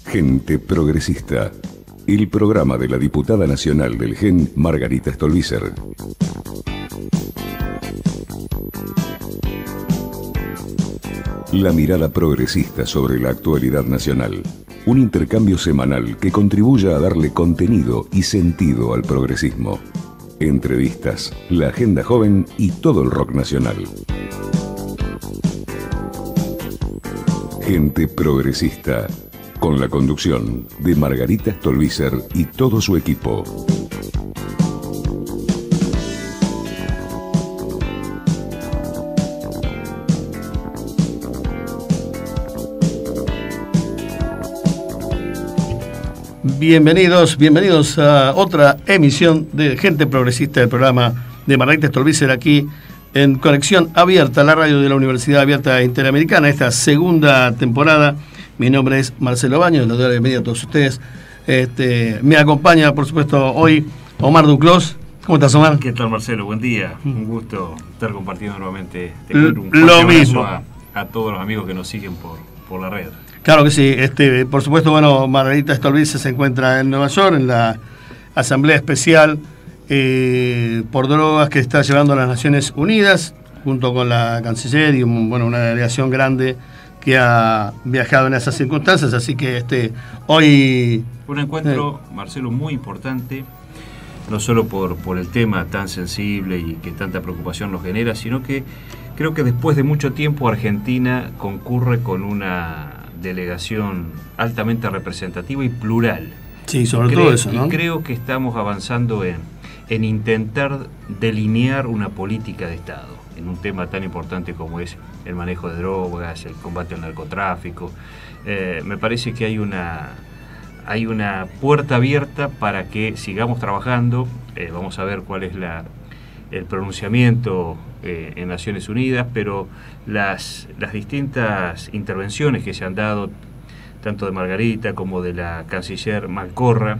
Gente Progresista, el programa de la diputada nacional del GEN, Margarita Stolbizer. La mirada progresista sobre la actualidad nacional. Un intercambio semanal que contribuya a darle contenido y sentido al progresismo. Entrevistas, la agenda joven y todo el rock nacional. Gente Progresista, con la conducción de Margarita Stolbizer y todo su equipo. Bienvenidos a otra emisión de Gente Progresista, del programa de Margarita Stolbizer, aquí en Conexión Abierta, la radio de la Universidad Abierta Interamericana, esta segunda temporada. Mi nombre es Marcelo Baños, les doy la bienvenida a todos ustedes. Me acompaña, por supuesto, hoy Omar Duclos. ¿Cómo estás, Omar? ¿Qué tal, Marcelo? Buen día. Un gusto estar compartiendo nuevamente lo mismo a todos los amigos que nos siguen por la red. Claro que sí. Por supuesto, bueno, Margarita Stolbizer se encuentra en Nueva York, en la Asamblea Especial por Drogas que está llevando a las Naciones Unidas, junto con la Canciller y una delegación grande que ha viajado en esas circunstancias. Así que hoy... Un encuentro, Marcelo, muy importante, no solo por el tema tan sensible y que tanta preocupación nos genera, sino que creo que después de mucho tiempo Argentina concurre con una delegación altamente representativa y plural. Sí, sobre todo eso, ¿no? Y creo que estamos avanzando en intentar delinear una política de Estado en un tema tan importante como es el manejo de drogas, el combate al narcotráfico. Me parece que hay una puerta abierta para que sigamos trabajando. Vamos a ver cuál es el pronunciamiento en Naciones Unidas, pero las distintas intervenciones que se han dado, tanto de Margarita como de la canciller Malcorra,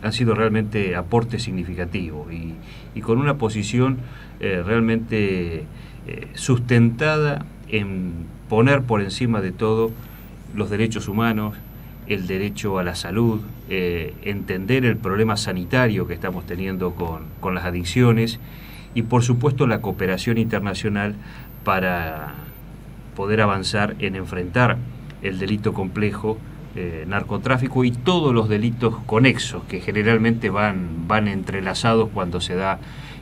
han sido realmente aportes significativos y con una posición realmente sustentada en poner por encima de todo los derechos humanos, el derecho a la salud, entender el problema sanitario que estamos teniendo con las adicciones y por supuesto la cooperación internacional para poder avanzar en enfrentar el delito complejo, narcotráfico y todos los delitos conexos que generalmente van entrelazados cuando se da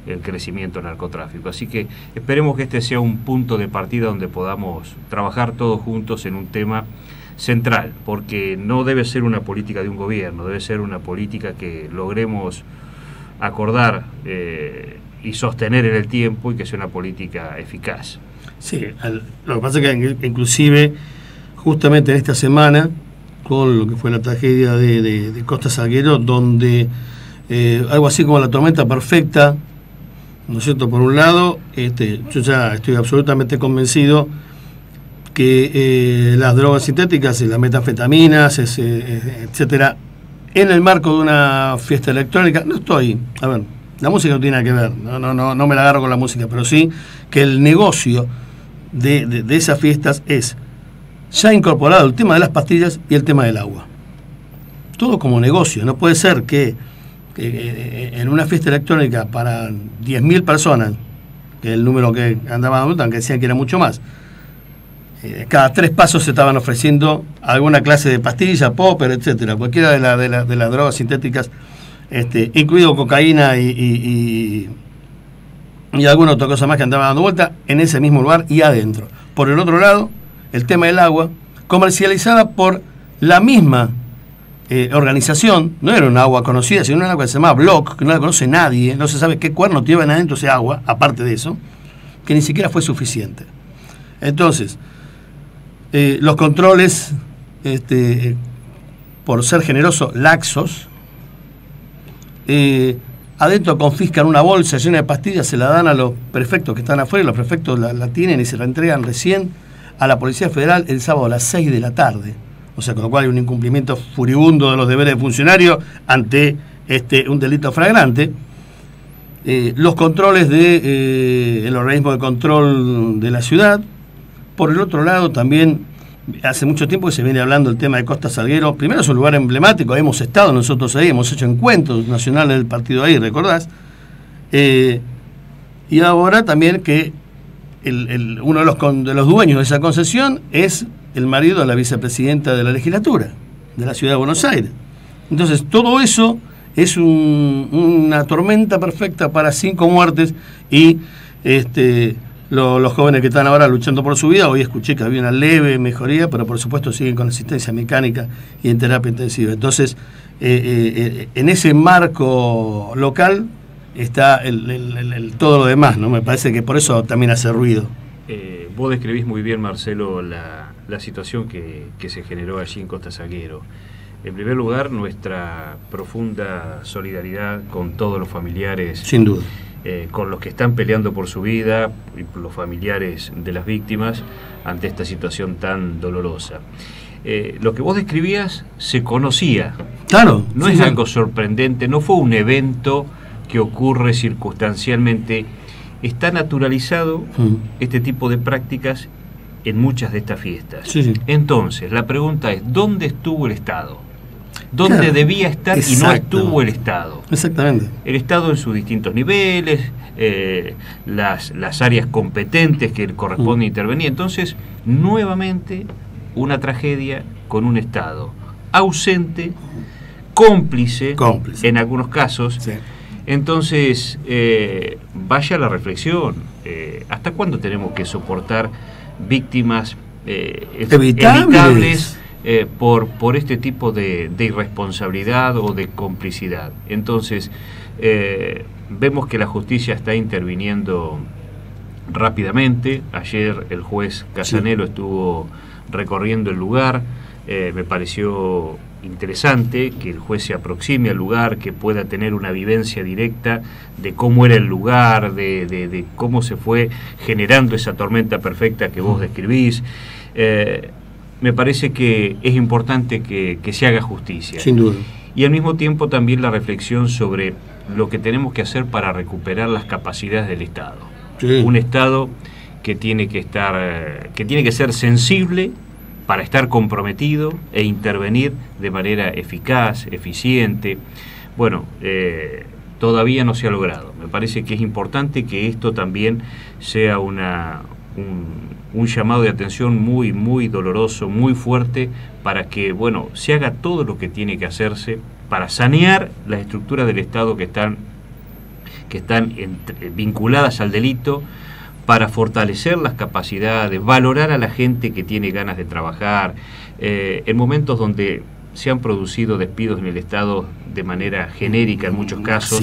el crecimiento narcotráfico. Así que esperemos que este sea un punto de partida donde podamos trabajar todos juntos en un tema central, porque no debe ser una política de un gobierno, debe ser una política que logremos acordar y sostener en el tiempo y que sea una política eficaz. Sí, lo que pasa es que inclusive justamente en esta semana, con lo que fue la tragedia de Costa Salguero, donde algo así como la tormenta perfecta, ¿no es cierto? Por un lado, yo ya estoy absolutamente convencido que las drogas sintéticas y las metanfetaminas, etcétera, en el marco de una fiesta electrónica, la música no tiene nada que ver, no me la agarro con la música, pero sí que el negocio de esas fiestas es ya incorporado el tema de las pastillas y el tema del agua. Todo como negocio. No puede ser que en una fiesta electrónica para 10.000 personas, que es el número que andaban, aunque decían que era mucho más, cada 3 pasos se estaban ofreciendo alguna clase de pastilla, popper, etcétera, cualquiera de las drogas sintéticas, incluido cocaína y alguna otra cosa más que andaban dando vuelta en ese mismo lugar y adentro. Por el otro lado, el tema del agua, comercializada por la misma organización, no era un agua conocida, sino una agua que se llama Block, que no la conoce nadie, no se sabe qué cuerno tiene adentro ese agua, aparte de eso, que ni siquiera fue suficiente. Entonces, los controles, por ser generoso, laxos, adentro confiscan una bolsa llena de pastillas, se la dan a los prefectos que están afuera, y los prefectos la tienen y se la entregan recién a la Policía Federal el sábado a las 6 de la tarde. O sea, con lo cual hay un incumplimiento furibundo de los deberes de funcionario ante un delito flagrante. los controles del organismo de control de la ciudad. Por el otro lado, también hace mucho tiempo que se viene hablando del tema de Costa Salguero. Primero es un lugar emblemático, hemos estado nosotros ahí, hemos hecho encuentros nacionales del partido ahí, ¿recordás? Y ahora también que uno de los dueños de esa concesión es el marido de la vicepresidenta de la legislatura de la ciudad de Buenos Aires. Entonces todo eso es una tormenta perfecta para 5 muertes y los jóvenes que están ahora luchando por su vida. Hoy escuché que había una leve mejoría, pero por supuesto siguen con asistencia mecánica y en terapia intensiva. Entonces en ese marco local está todo lo demás, ¿no? Me parece que por eso también hace ruido. Vos describís muy bien, Marcelo, la situación que se generó allí en Costa Salguero. En primer lugar, nuestra profunda solidaridad con todos los familiares. Sin duda. Con los que están peleando por su vida y por los familiares de las víctimas ante esta situación tan dolorosa. Lo que vos describías se conocía. Claro. No es algo sorprendente, no fue un evento que ocurre circunstancialmente. Está naturalizado este tipo de prácticas en muchas de estas fiestas. Sí. Entonces, la pregunta es, ¿dónde estuvo el Estado? ¿Dónde debía estar y no estuvo el Estado? Exactamente. El Estado en sus distintos niveles, las áreas competentes que corresponde intervenir. Entonces, nuevamente, una tragedia con un Estado ausente, cómplice. En algunos casos. Sí. Entonces, vaya la reflexión. ¿Hasta cuándo tenemos que soportar víctimas evitables por este tipo de irresponsabilidad o de complicidad? Entonces, vemos que la justicia está interviniendo rápidamente. Ayer el juez Casanelo estuvo recorriendo el lugar. Me pareció interesante que el juez se aproxime al lugar, que pueda tener una vivencia directa de cómo era el lugar, de cómo se fue generando esa tormenta perfecta que vos describís. Me parece que es importante que se haga justicia. Sin duda. Y al mismo tiempo también la reflexión sobre lo que tenemos que hacer para recuperar las capacidades del Estado. Sí. Un Estado que tiene que ser sensible para estar comprometido e intervenir de manera eficaz, eficiente. Bueno, todavía no se ha logrado. Me parece que es importante que esto también sea un llamado de atención muy, muy doloroso, muy fuerte, para que, bueno, se haga todo lo que tiene que hacerse para sanear las estructuras del Estado que están vinculadas al delito, para fortalecer las capacidades, valorar a la gente que tiene ganas de trabajar. En momentos donde se han producido despidos en el Estado de manera genérica en muchos casos,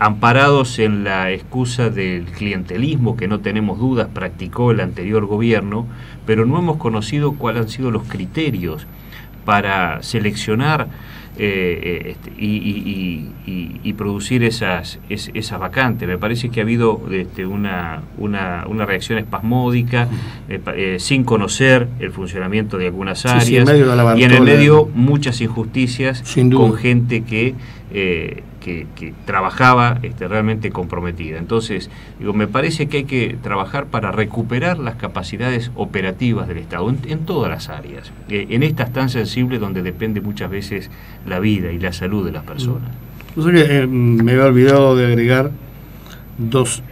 amparados en la excusa del clientelismo que no tenemos dudas practicó el anterior gobierno, pero no hemos conocido cuáles han sido los criterios para seleccionar y producir esas vacantes. Me parece que ha habido una reacción espasmódica, sin conocer el funcionamiento de algunas áreas, y en el medio muchas injusticias con gente que trabajaba realmente comprometida. Entonces, me parece que hay que trabajar para recuperar las capacidades operativas del Estado en todas las áreas, en estas tan sensibles donde depende muchas veces la vida y la salud de las personas. No sé que me había olvidado de agregar dos,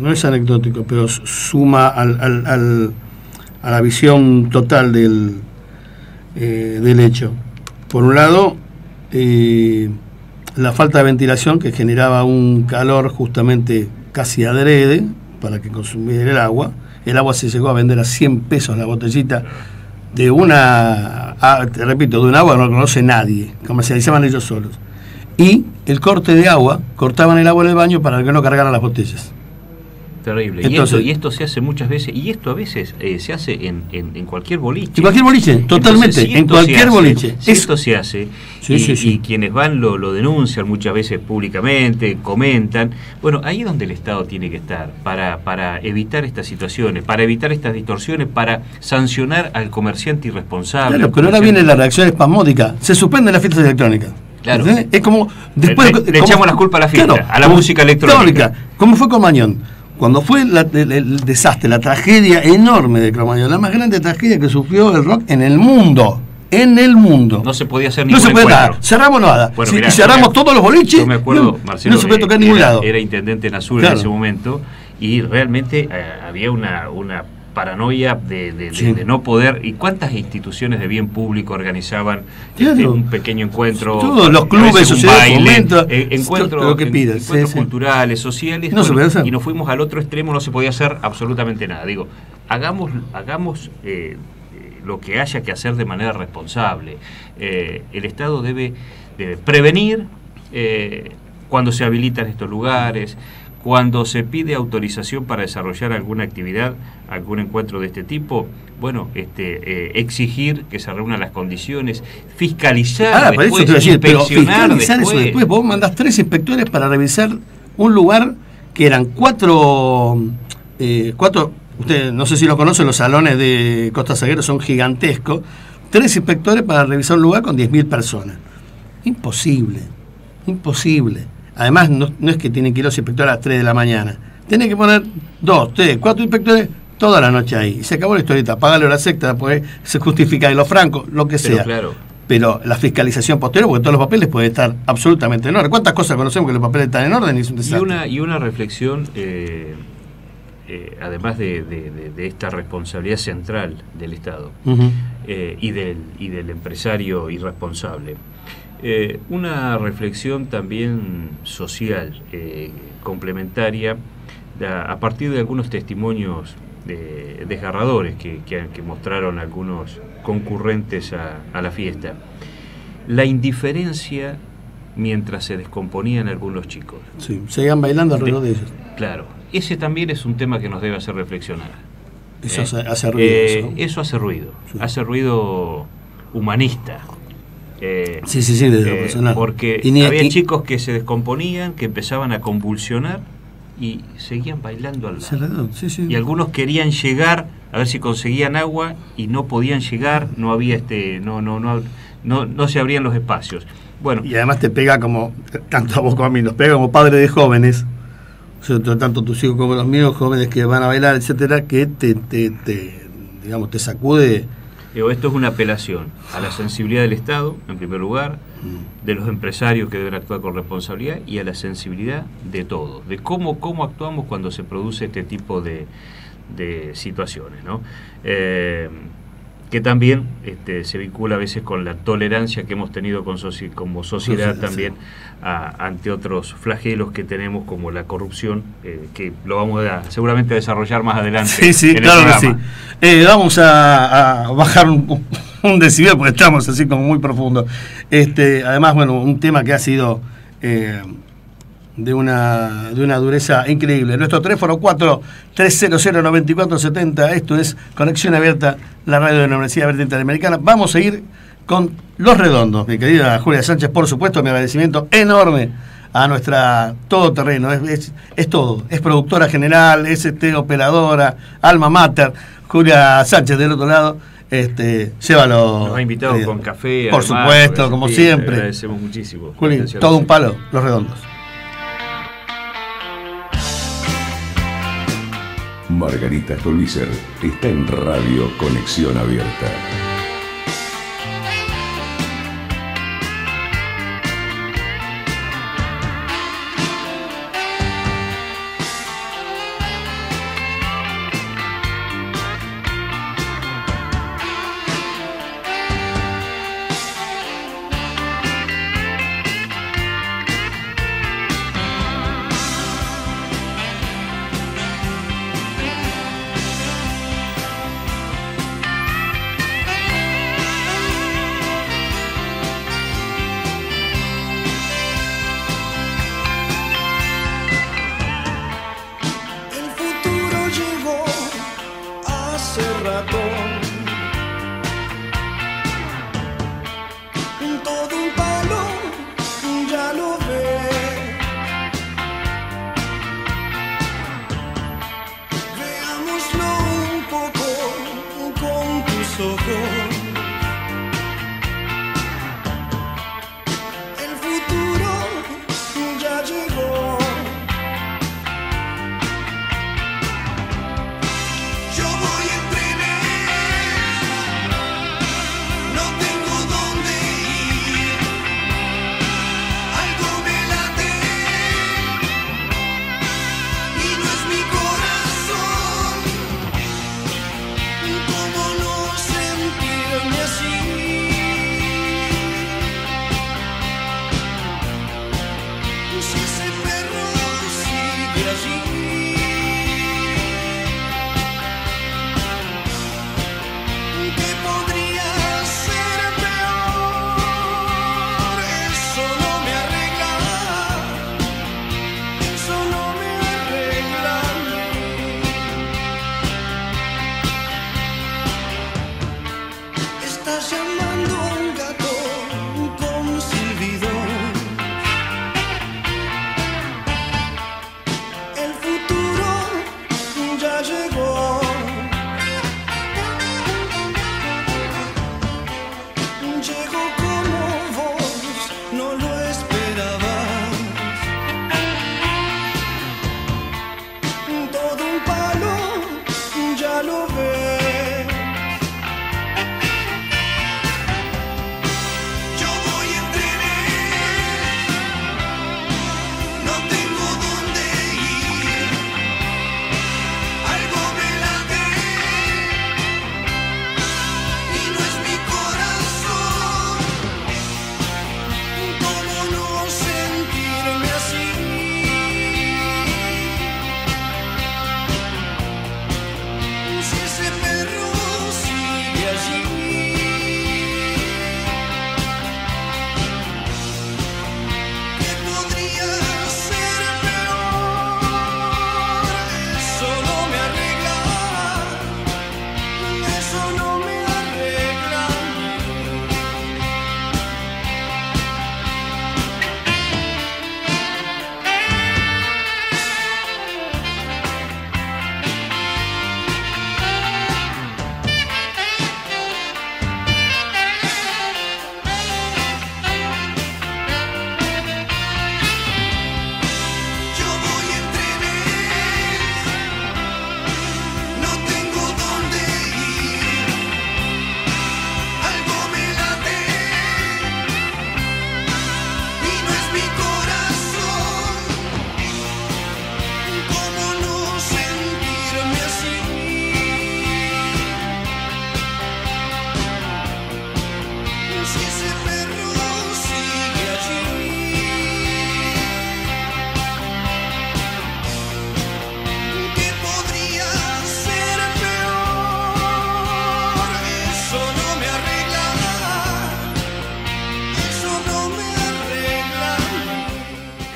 no es anecdótico, pero suma a la visión total del hecho. Por un lado, la falta de ventilación, que generaba un calor justamente casi adrede para que consumiera el agua. El agua se llegó a vender a 100 pesos la botellita de te repito, de un agua que no conoce nadie, comercializaban ellos solos. Y el corte de agua, cortaban el agua en el baño para que no cargaran las botellas. Terrible. Entonces, y esto se hace muchas veces, y esto a veces se hace en cualquier boliche. En cualquier boliche, totalmente. Entonces, en cualquier boliche. Esto se hace, y quienes van lo denuncian muchas veces públicamente, comentan. Bueno, ahí es donde el Estado tiene que estar, para evitar estas situaciones, para evitar estas distorsiones, para sancionar al comerciante irresponsable. Claro, pero ahora viene la reacción espasmódica. Se suspenden las fiestas electrónicas. Claro. ¿Entendés? Es como después le echamos la culpa a la fiesta, claro, a la música electrónica. ¿Cómo fue Cromañón? Cuando fue el desastre, la tragedia enorme de Cromañón, la más grande tragedia que sufrió el rock en el mundo. En el mundo. No se podía hacer ningún encuentro. No se puede encuentro. nada. Cerramos nada. Bueno, si mirá, cerramos todos los boliches, yo me acuerdo, Marcelo, no se puede tocar en ningún lado. Era intendente en Azul en ese momento y realmente había una paranoia de no poder. ¿Y cuántas instituciones de bien público organizaban un pequeño encuentro? Todos los clubes, sociedades, encuentros encuentros culturales, sociales, no y nos fuimos al otro extremo, no se podía hacer absolutamente nada. Digo, hagamos lo que haya que hacer de manera responsable. El Estado debe prevenir cuando se habilitan estos lugares, cuando se pide autorización para desarrollar alguna actividad, algún encuentro de este tipo, bueno, exigir que se reúnan las condiciones, fiscalizar después, inspeccionar después. Vos mandás 3 inspectores para revisar un lugar que eran 4. Ustedes no sé si lo conocen, los salones de Costa Salguero son gigantescos. 3 inspectores para revisar un lugar con 10.000 personas. Imposible. Además, no es que tienen que ir los inspectores a las 3 de la mañana. Tienen que poner 2, 3, 4 inspectores toda la noche ahí. Y se acabó la historieta. Págale hora extra, pues se justifica de los francos, lo que sea. Claro. Pero la fiscalización posterior, porque todos los papeles pueden estar absolutamente en orden. ¿Cuántas cosas conocemos que los papeles están en orden y es un desastre? Y una reflexión, además de esta responsabilidad central del Estado y del empresario irresponsable. Una reflexión también social, complementaria, a partir de algunos testimonios desgarradores que mostraron algunos concurrentes a la fiesta. La indiferencia mientras se descomponían algunos chicos. Sí, seguían bailando alrededor de ellos. Claro, ese también es un tema que nos debe hacer reflexionar. Eso hace ruido. Eso hace ruido, sí. Hace ruido humanista. Sí, desde lo personal. Porque había chicos que se descomponían, que empezaban a convulsionar y seguían bailando al lado. Sí. Y algunos querían llegar a ver si conseguían agua y no podían llegar, no había no se abrían los espacios. Bueno, y además te pega como, tanto a vos como a mí, nos pega como padre de jóvenes, o sea, tanto tus hijos como los míos, jóvenes que van a bailar, etcétera, que te sacude. Esto es una apelación a la sensibilidad del Estado, en primer lugar, de los empresarios que deben actuar con responsabilidad y a la sensibilidad de todos, de cómo actuamos cuando se produce este tipo de situaciones, ¿no? Que también se vincula a veces con la tolerancia que hemos tenido como sociedad también ante otros flagelos que tenemos como la corrupción, que lo vamos seguramente a desarrollar más adelante. Sí, claro que sí. Vamos a bajar un decibel porque estamos así como muy profundo. Además, bueno, un tema que ha sido de una dureza increíble. Nuestro teléfono 4-300-9470. Esto es Conexión Abierta, la radio de la Universidad Abierta Interamericana. Vamos a ir con Los Redondos. Mi querida Julia Sánchez, por supuesto, mi agradecimiento enorme a nuestra todoterreno. Es todo. Es productora general, es operadora, alma mater. Julia Sánchez del otro lado. Llévalo. Nos ha invitado con café. Por supuesto, como siempre. Agradecemos muchísimo. Juli, todo un palo, Los Redondos. Margarita Stolbizer está en Radio Conexión Abierta. El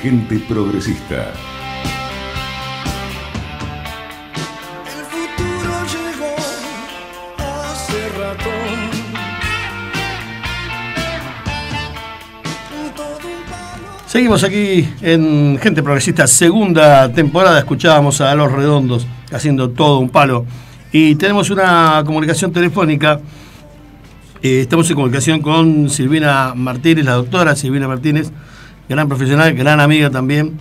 Gente Progresista. El futuro llegó hace rato. Seguimos aquí en Gente Progresista, segunda temporada. Escuchábamos a Los Redondos haciendo todo un palo. Y tenemos una comunicación telefónica. Estamos en comunicación con Silvina Martínez, la doctora Silvina Martínez, gran profesional, gran amiga también.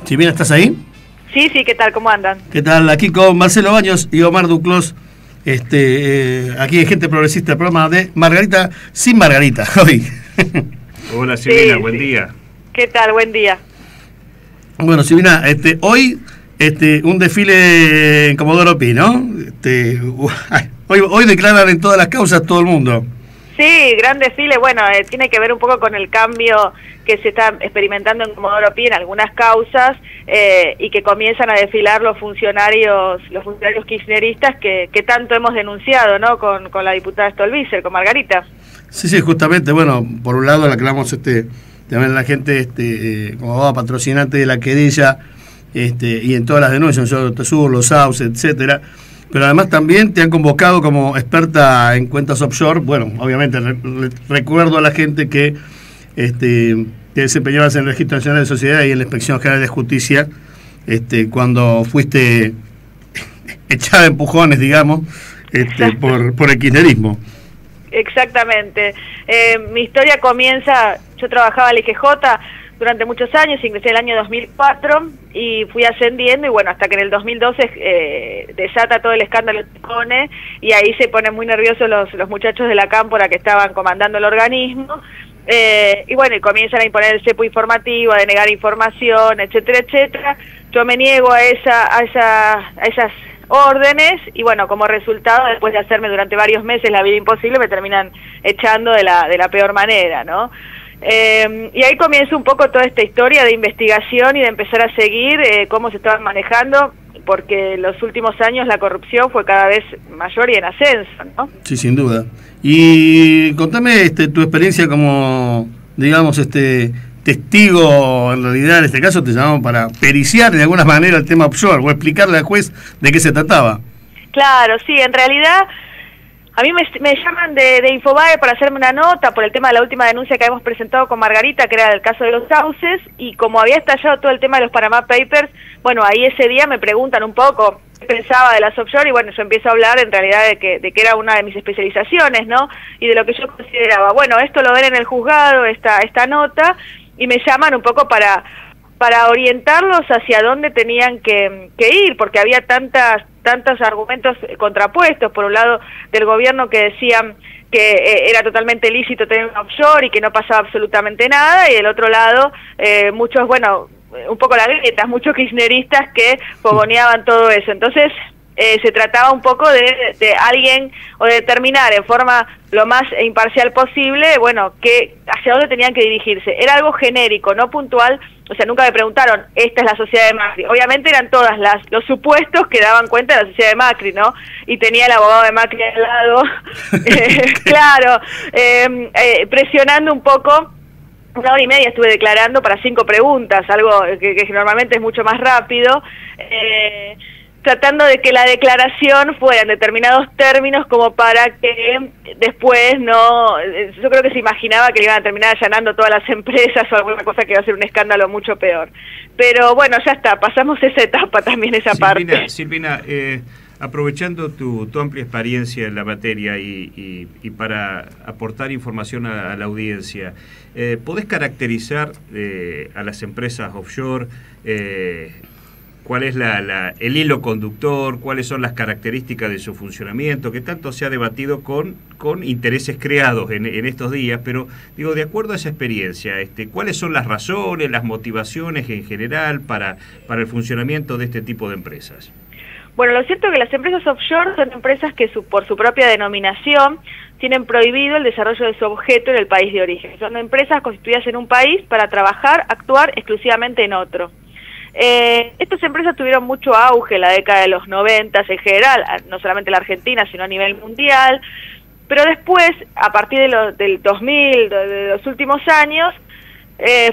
Silvina, ¿estás ahí? Sí, ¿qué tal? ¿Cómo andan? ¿Qué tal? Aquí con Marcelo Baños y Omar Duclos, aquí en Gente Progresista, el programa de Margarita sin Margarita, hoy. Hola Silvina, Sí, buen sí. día. ¿Qué tal? Buen día. Bueno, Silvina, hoy un desfile en Comodoro Pi, ¿no? Hoy declaran en todas las causas todo el mundo. Sí, gran desfile. Bueno, tiene que ver un poco con el cambio que se está experimentando en Comodoro Pi en algunas causas y que comienzan a desfilar los funcionarios kirchneristas que tanto hemos denunciado, ¿no? Con la diputada Stolbizer, con Margarita. Sí, justamente, bueno, por un lado la clamamos también la gente como patrocinante de la querella y en todas las denuncias, Sur, los SAUS, etcétera. Pero además también te han convocado como experta en cuentas offshore. Bueno, obviamente recuerdo a la gente que te desempeñabas en el Registro Nacional de Sociedades y en la Inspección General de Justicia, cuando fuiste echada a empujones, digamos, por el kirchnerismo. Exactamente. Mi historia comienza, yo trabajaba en el IGJ durante muchos años, ingresé en el año 2004 y fui ascendiendo y bueno, hasta que en el 2012 desata todo el escándalo de Cone y ahí se ponen muy nerviosos los muchachos de la cámpora que estaban comandando el organismo y bueno, y comienzan a imponer el cepo informativo, a denegar información, etcétera, etcétera. Yo me niego a esas órdenes y bueno, como resultado, después de hacerme durante varios meses la vida imposible, me terminan echando de la peor manera, ¿no? Y ahí comienza un poco toda esta historia de investigación y de empezar a seguir cómo se estaban manejando, porque en los últimos años la corrupción fue cada vez mayor y en ascenso, ¿no? Sí, sin duda. Y contame tu experiencia como, digamos, testigo. En realidad en este caso te llamamos para periciar de alguna manera el tema offshore o explicarle al juez de qué se trataba. Claro, sí, en realidad a mí me llaman de Infobae para hacerme una nota por el tema de la última denuncia que habíamos presentado con Margarita, que era el caso de los sauces, y como había estallado todo el tema de los Panama Papers, bueno, ahí ese día me preguntan un poco qué pensaba de las offshore, y bueno, yo empiezo a hablar en realidad de que era una de mis especializaciones, ¿no? Y de lo que yo consideraba. Bueno, esto lo ven en el juzgado, esta nota, y me llaman un poco para orientarlos hacia dónde tenían que ir, porque había tantos argumentos contrapuestos, por un lado del gobierno que decían que era totalmente lícito tener un offshore y que no pasaba absolutamente nada, y del otro lado muchos, bueno, un poco la grieta, muchos kirchneristas que fogoneaban todo eso. Entonces se trataba un poco de alguien, o de determinar en forma lo más imparcial posible, bueno, hacia dónde tenían que dirigirse. Era algo genérico, no puntual, o sea, nunca me preguntaron, esta es la sociedad de Macri. Obviamente eran todas los supuestos que daban cuenta de la sociedad de Macri, ¿no? Y tenía el abogado de Macri al lado, claro, presionando un poco. 1 hora y media estuve declarando para 5 preguntas, algo que normalmente es mucho más rápido, tratando de que la declaración fuera en determinados términos como para que después no... Yo creo que se imaginaba que le iban a terminar allanando todas las empresas o alguna cosa que iba a ser un escándalo mucho peor. Pero bueno, ya está, pasamos esa etapa también, esa parte. Silvina, aprovechando tu amplia experiencia en la materia y para aportar información a la audiencia, ¿podés caracterizar a las empresas offshore? ¿Cuál es el hilo conductor? ¿Cuáles son las características de su funcionamiento? Que tanto se ha debatido con intereses creados en estos días, pero digo, de acuerdo a esa experiencia, ¿cuáles son las razones, las motivaciones en general para el funcionamiento de este tipo de empresas? Bueno, lo cierto es que las empresas offshore son empresas que por su propia denominación tienen prohibido el desarrollo de su objeto en el país de origen. Son empresas constituidas en un país para trabajar, actuar exclusivamente en otro. Estas empresas tuvieron mucho auge en la década de los 90 en general, no solamente en la Argentina, sino a nivel mundial, pero después, a partir del 2000, de los últimos años,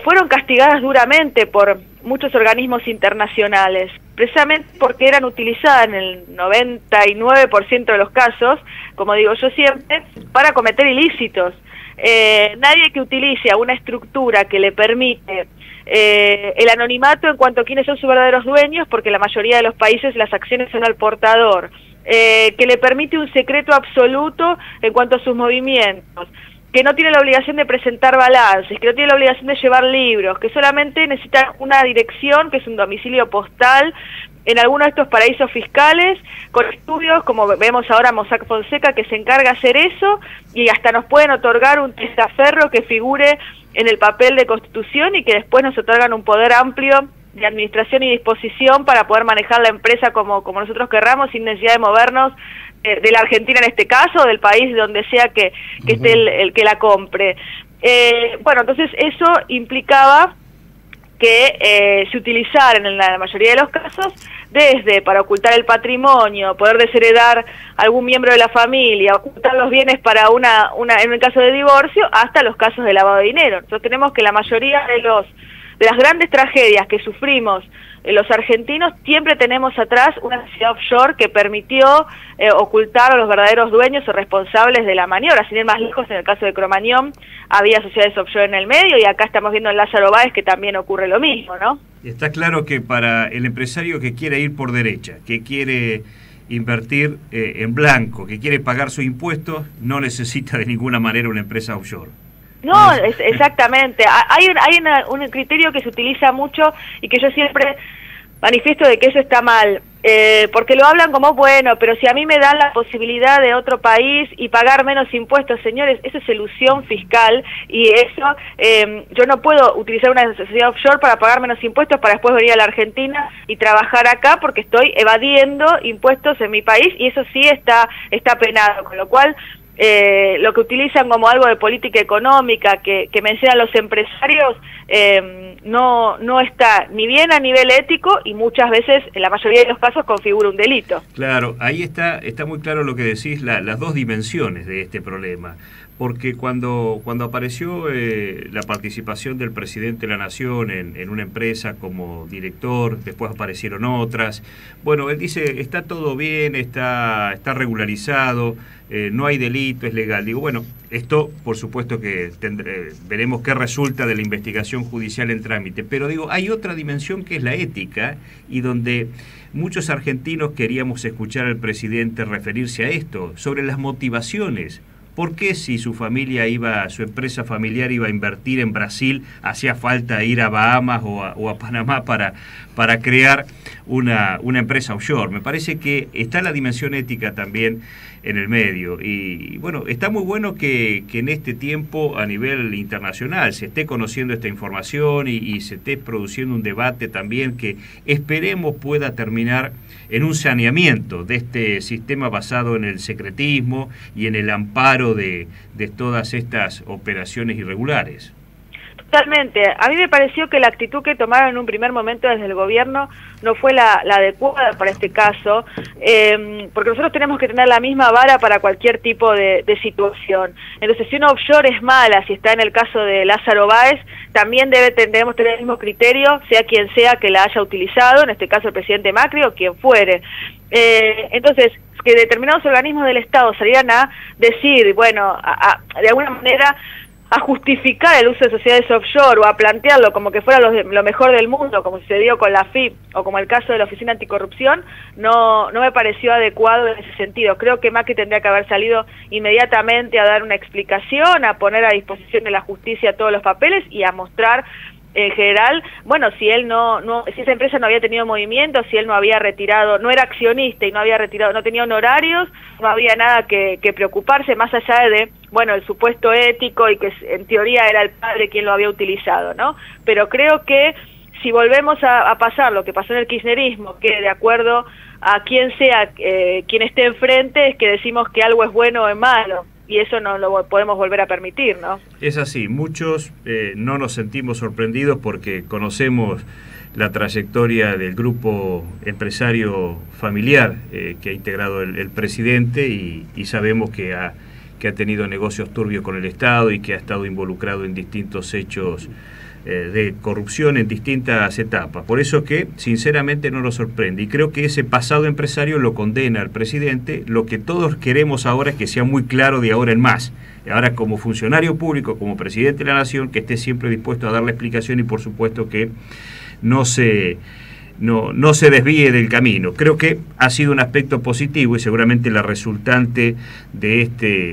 fueron castigadas duramente por muchos organismos internacionales, precisamente porque eran utilizadas en el 99% de los casos, como digo yo siempre, para cometer ilícitos. Nadie que utilice a una estructura que le permite el anonimato en cuanto a quiénes son sus verdaderos dueños, porque en la mayoría de los países las acciones son al portador, que le permite un secreto absoluto en cuanto a sus movimientos, que no tiene la obligación de presentar balances, que no tiene la obligación de llevar libros, que solamente necesitan una dirección, que es un domicilio postal, en alguno de estos paraísos fiscales, con estudios, como vemos ahora Mossack Fonseca, que se encarga de hacer eso, y hasta nos pueden otorgar un testaferro que figure en el papel de constitución y que después nos otorgan un poder amplio de administración y disposición para poder manejar la empresa como nosotros querramos, sin necesidad de movernos de la Argentina en este caso, o del país donde sea que esté el que la compre. Bueno, entonces eso implicaba que se utilizara en la mayoría de los casos desde para ocultar el patrimonio, poder desheredar a algún miembro de la familia, ocultar los bienes para en un caso de divorcio, hasta los casos de lavado de dinero. Nosotros tenemos que la mayoría de las grandes tragedias que sufrimos los argentinos, siempre tenemos atrás una sociedad offshore que permitió ocultar a los verdaderos dueños o responsables de la maniobra. Sin ir más lejos, en el caso de Cromañón había sociedades offshore en el medio, y acá estamos viendo en Lázaro Báez que también ocurre lo mismo, ¿no? Está claro que para el empresario que quiere ir por derecha, que quiere invertir en blanco, que quiere pagar sus impuestos, no necesita de ninguna manera una empresa offshore. No, exactamente. Hay un criterio que se utiliza mucho y que yo siempre manifiesto de que eso está mal, porque lo hablan como, bueno, pero si a mí me dan la posibilidad de otro país y pagar menos impuestos, señores, eso es elusión fiscal, y eso, yo no puedo utilizar una sociedad offshore para pagar menos impuestos para después venir a la Argentina y trabajar acá, porque estoy evadiendo impuestos en mi país, y eso sí está penado, con lo cual lo que utilizan como algo de política económica que mencionan los empresarios no está ni bien a nivel ético, y muchas veces, en la mayoría de los casos, configura un delito. Claro, ahí está muy claro lo que decís, las dos dimensiones de este problema. Porque cuando apareció la participación del presidente de la Nación en una empresa como director, después aparecieron otras, bueno, él dice, está todo bien, está regularizado, no hay delito, es legal. Digo, bueno, esto por supuesto que veremos qué resulta de la investigación judicial en trámite, pero digo, hay otra dimensión que es la ética, y donde muchos argentinos queríamos escuchar al presidente referirse a esto, sobre las motivaciones. ¿Por qué si su empresa familiar iba a invertir en Brasil, hacía falta ir a Bahamas o a Panamá para crear una empresa offshore? Me parece que está la dimensión ética también en el medio, y bueno, está muy bueno que en este tiempo a nivel internacional se esté conociendo esta información y se esté produciendo un debate también que esperemos pueda terminar en un saneamiento de este sistema basado en el secretismo y en el amparo de todas estas operaciones irregulares. Totalmente. A mí me pareció que la actitud que tomaron en un primer momento desde el gobierno no fue la adecuada para este caso, porque nosotros tenemos que tener la misma vara para cualquier tipo de situación. Entonces, si una offshore es mala, si está en el caso de Lázaro Báez, también debemos tener el mismo criterio, sea quien sea que la haya utilizado, en este caso el presidente Macri o quien fuere. Entonces, que determinados organismos del Estado salieran a decir, bueno, de alguna manera a justificar el uso de sociedades offshore o a plantearlo como que fuera lo mejor del mundo, como sucedió con la FIP o como el caso de la Oficina Anticorrupción, no me pareció adecuado en ese sentido. Creo que Macri tendría que haber salido inmediatamente a dar una explicación, a poner a disposición de la justicia todos los papeles y a mostrar en general, bueno, si él si esa empresa no había tenido movimiento, si él no había retirado, no era accionista y no había retirado, no tenía honorarios, no había nada que preocuparse, más allá de, bueno, el supuesto ético y que en teoría era el padre quien lo había utilizado, ¿no? Pero creo que si volvemos a pasar lo que pasó en el kirchnerismo, que de acuerdo a quien sea quien esté enfrente, es que decimos que algo es bueno o es malo, y eso no lo podemos volver a permitir, ¿no? Es así, muchos no nos sentimos sorprendidos porque conocemos la trayectoria del grupo empresario familiar que ha integrado el presidente y sabemos que ha tenido negocios turbios con el Estado y que ha estado involucrado en distintos hechos de corrupción en distintas etapas. Por eso que sinceramente no nos sorprende, y creo que ese pasado empresario lo condena al presidente. Lo que todos queremos ahora es que sea muy claro de ahora en más. Ahora, como funcionario público, como presidente de la Nación, que esté siempre dispuesto a dar la explicación, y por supuesto que no se desvíe del camino. Creo que ha sido un aspecto positivo, y seguramente la resultante de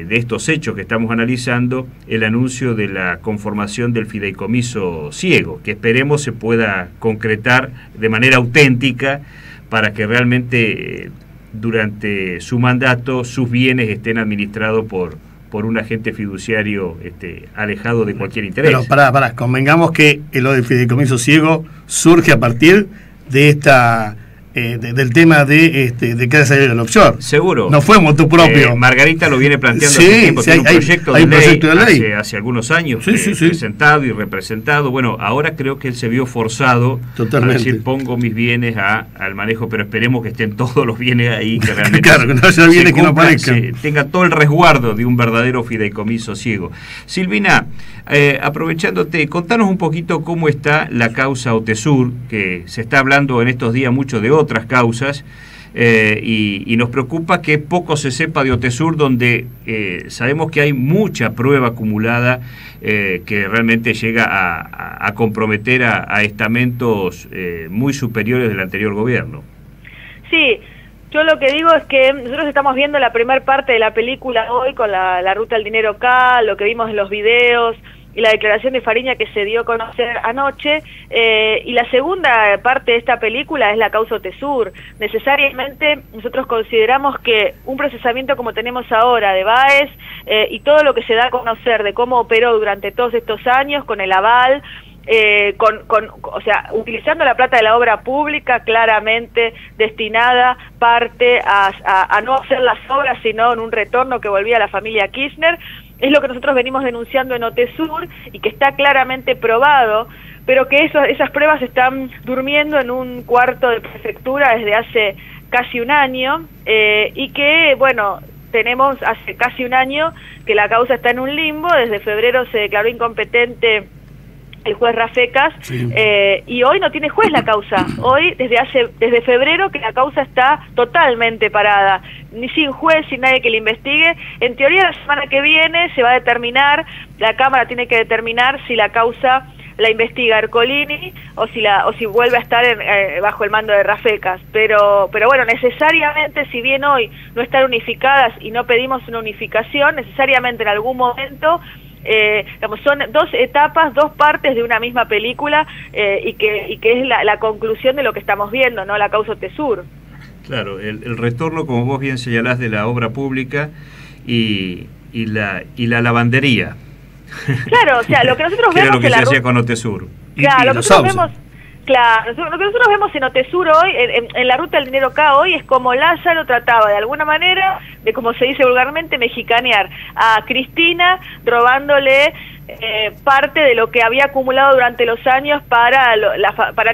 estos hechos que estamos analizando, el anuncio de la conformación del fideicomiso ciego, que esperemos se pueda concretar de manera auténtica para que realmente durante su mandato sus bienes estén administrados por un agente fiduciario alejado de cualquier interés. Pero pará, convengamos que lo del fideicomiso ciego surge a partir de del tema de que haya salido el offshore. Seguro. No fue motu propio. Margarita lo viene planteando sí, hace tiempo, sí, tiene un proyecto de ley hace hace algunos años, sí. presentado y representado. Bueno, ahora creo que él se vio forzado totalmente a decir, pongo mis bienes al manejo, pero esperemos que estén todos los bienes ahí, que realmente claro, que no haya bienes que no aparezcan. Tenga todo el resguardo de un verdadero fideicomiso ciego. Silvina, aprovechándote, contanos un poquito cómo está la causa Otesur, que se está hablando en estos días mucho de otras causas, y nos preocupa que poco se sepa de Otesur, donde sabemos que hay mucha prueba acumulada que realmente llega a comprometer a estamentos muy superiores del anterior gobierno. Sí, yo lo que digo es que nosotros estamos viendo la primera parte de la película hoy con la ruta del dinero K, lo que vimos en los videos y la declaración de Fariña que se dio a conocer anoche, y la segunda parte de esta película es la causa Otesur. Necesariamente nosotros consideramos que un procesamiento como tenemos ahora de Báez y todo lo que se da a conocer de cómo operó durante todos estos años con el aval, o sea, utilizando la plata de la obra pública claramente destinada parte a no hacer las obras, sino en un retorno que volvía a la familia Kirchner, es lo que nosotros venimos denunciando en Otesur y que está claramente probado, pero que esas pruebas están durmiendo en un cuarto de prefectura desde hace casi un año, y que, bueno, tenemos hace casi un año que la causa está en un limbo. Desde febrero se declaró incompetente el juez Rafecas, sí. Y hoy no tiene juez la causa. Hoy, desde febrero, que la causa está totalmente parada, ni sin juez, sin nadie que la investigue. En teoría, la semana que viene se va a determinar, la Cámara tiene que determinar si la causa la investiga Ercolini o si vuelve a estar bajo el mando de Rafecas. Pero bueno, necesariamente, si bien hoy no están unificadas y no pedimos una unificación, necesariamente en algún momento son dos etapas, dos partes de una misma película, y que es la conclusión de lo que estamos viendo, ¿no? La causa Otesur. Claro, el retorno, como vos bien señalás, de la obra pública y la lavandería. Claro, o sea, lo que nosotros vemos... Era lo que se hacía con Otesur. Claro, lo que nosotros vemos... Claro, lo que nosotros vemos en Otesur hoy, en la ruta del dinero K hoy, es como Lázaro trataba de alguna manera de, como se dice vulgarmente, mexicanear a Cristina, robándole parte de lo que había acumulado durante los años para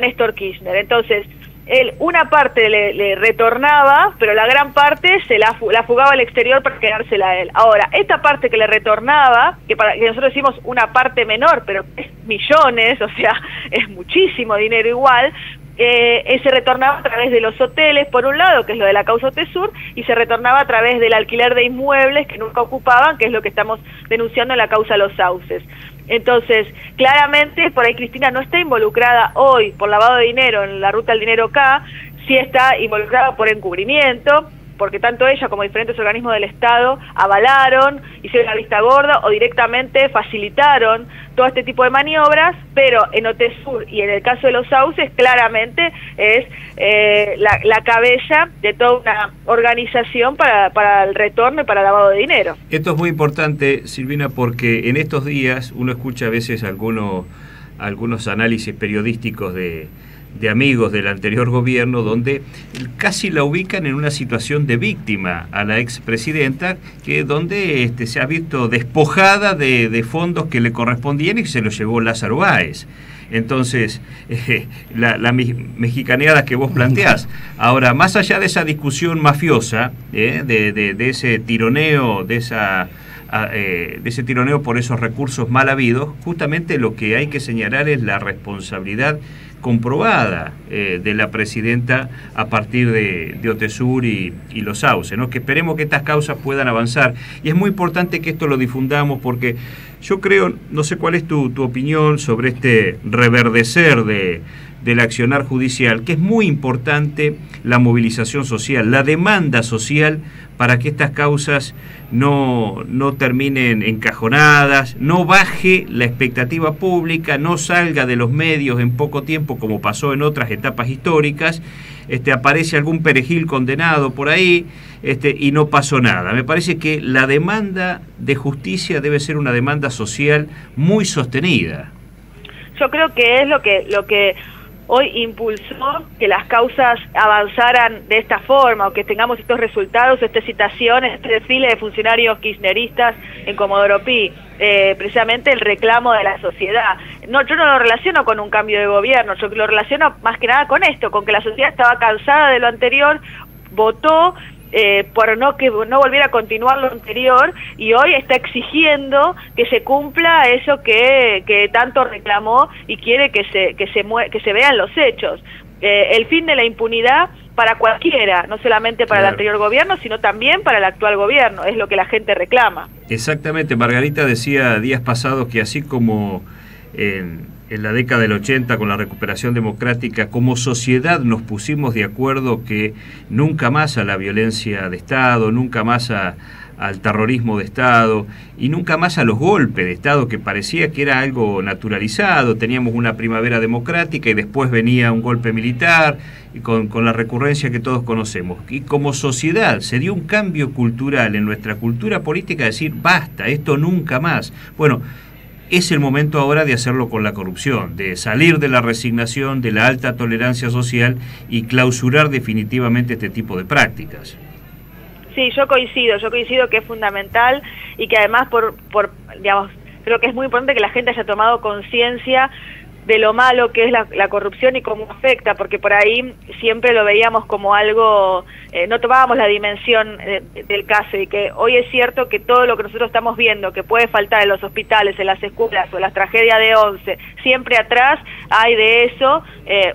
Néstor Kirchner. Entonces, él una parte le retornaba, pero la gran parte se la fugaba al exterior para quedársela a él. Ahora, esta parte que le retornaba, que nosotros decimos una parte menor, pero es millones, o sea, es muchísimo dinero igual, se retornaba a través de los hoteles, por un lado, que es lo de la causa Otesur, y se retornaba a través del alquiler de inmuebles que nunca ocupaban, que es lo que estamos denunciando en la causa Los Sauces. Entonces, claramente, por ahí Cristina no está involucrada hoy por lavado de dinero en la ruta del dinero K, sí está involucrada por encubrimiento, porque tanto ella como diferentes organismos del Estado avalaron, hicieron la vista gorda o directamente facilitaron todo este tipo de maniobras, pero en Otesur y en el caso de Los Sauces claramente es la cabeza de toda una organización para el retorno y para el lavado de dinero. Esto es muy importante, Silvina, porque en estos días uno escucha a veces algunos análisis periodísticos de amigos del anterior gobierno, donde casi la ubican en una situación de víctima a la expresidenta, donde se ha visto despojada de fondos que le correspondían y que se los llevó Lázaro Báez. Entonces, la mexicaneada que vos planteás. Ahora, más allá de esa discusión mafiosa, de ese tironeo, de esa de ese tironeo por esos recursos mal habidos, justamente lo que hay que señalar es la responsabilidad comprobada de la presidenta a partir de Otesur y Los Sauces, ¿no? Que esperemos que estas causas puedan avanzar. Y es muy importante que esto lo difundamos porque yo creo, no sé cuál es tu opinión sobre este reverdecer del accionar judicial, que es muy importante la movilización social, la demanda social para que estas causas no terminen encajonadas, no baje la expectativa pública, no salga de los medios en poco tiempo como pasó en otras etapas históricas, aparece algún perejil condenado por ahí y no pasó nada. Me parece que la demanda de justicia debe ser una demanda social muy sostenida. Yo creo que es lo que hoy impulsó que las causas avanzaran de esta forma, o que tengamos estos resultados, estas citaciones, este desfile de funcionarios kirchneristas en Comodoro Pi, precisamente el reclamo de la sociedad. No, yo no lo relaciono con un cambio de gobierno, yo lo relaciono más que nada con esto, con que la sociedad estaba cansada de lo anterior, votó por no volviera a continuar lo anterior, y hoy está exigiendo que se cumpla eso que tanto reclamó y quiere que se vean los hechos. El fin de la impunidad para cualquiera, no solamente para el anterior gobierno, sino también para el actual gobierno, es lo que la gente reclama. Exactamente, Margarita decía días pasados que así como en la década del 80 con la recuperación democrática, como sociedad nos pusimos de acuerdo que nunca más a la violencia de Estado, nunca más al terrorismo de Estado y nunca más a los golpes de Estado, que parecía que era algo naturalizado. Teníamos una primavera democrática y después venía un golpe militar y con la recurrencia que todos conocemos. Y como sociedad se dio un cambio cultural en nuestra cultura política, de decir basta, esto nunca más. Bueno, es el momento ahora de hacerlo con la corrupción, de salir de la resignación, de la alta tolerancia social y clausurar definitivamente este tipo de prácticas. Sí, yo coincido que es fundamental y que además digamos, creo que es muy importante que la gente haya tomado conciencia de lo malo que es la corrupción y cómo afecta, porque por ahí siempre lo veíamos como algo, no tomábamos la dimensión del caso, y que hoy es cierto que todo lo que nosotros estamos viendo, que puede faltar en los hospitales, en las escuelas o en las tragedias de 11, siempre atrás hay de eso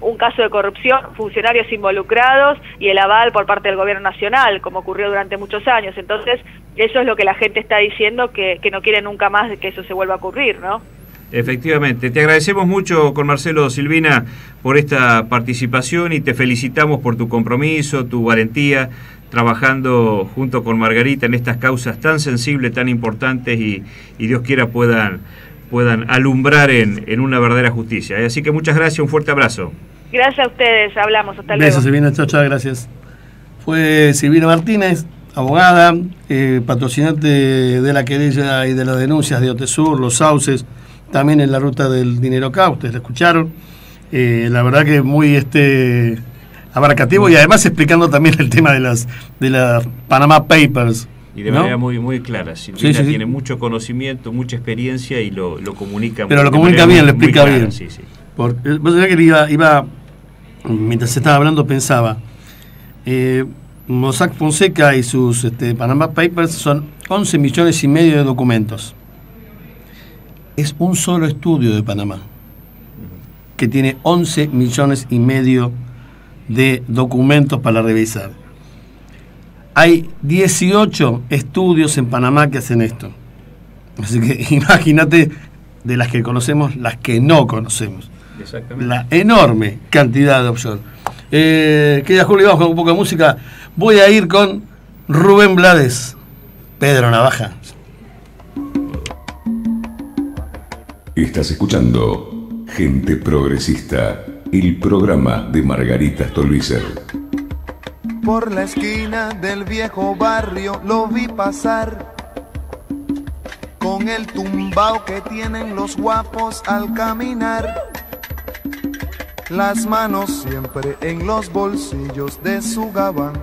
un caso de corrupción, funcionarios involucrados y el aval por parte del gobierno nacional, como ocurrió durante muchos años. Entonces, eso es lo que la gente está diciendo, que no quiere nunca más que eso se vuelva a ocurrir, ¿no? Efectivamente, te agradecemos mucho con Marcelo Silvina por esta participación y te felicitamos por tu compromiso, tu valentía, trabajando junto con Margarita en estas causas tan sensibles, tan importantes y Dios quiera puedan alumbrar en una verdadera justicia. Así que muchas gracias, un fuerte abrazo. Gracias a ustedes, hablamos, hasta luego. Besos, Silvina, chao, gracias. Fue Silvina Martínez, abogada, patrocinante de la querella y de las denuncias de Otesur, Los Sauces, también en la ruta del dinero acá, ustedes la escucharon. La verdad que muy abarcativo y además explicando también el tema de las Panama Papers. Y de manera muy, muy clara. Silvina tiene mucho conocimiento, mucha experiencia y lo comunica. Pero lo comunica bien, lo explica bien. Sí. Vos sabés que iba, mientras se estaba hablando, pensaba, Mossack Fonseca y sus Panama Papers son 11 millones y medio de documentos. Es un solo estudio de Panamá, que tiene 11 millones y medio de documentos para revisar. Hay 18 estudios en Panamá que hacen esto. Así que imagínate de las que conocemos, las que no conocemos. Exactamente. La enorme cantidad de opciones. Querida Julio, vamos con un poco de música. Voy a ir con Rubén Blades, Pedro Navaja. Estás escuchando Gente Progresista, el programa de Margarita Stolbizer. Por la esquina del viejo barrio lo vi pasar, con el tumbao que tienen los guapos al caminar, las manos siempre en los bolsillos de su gabán,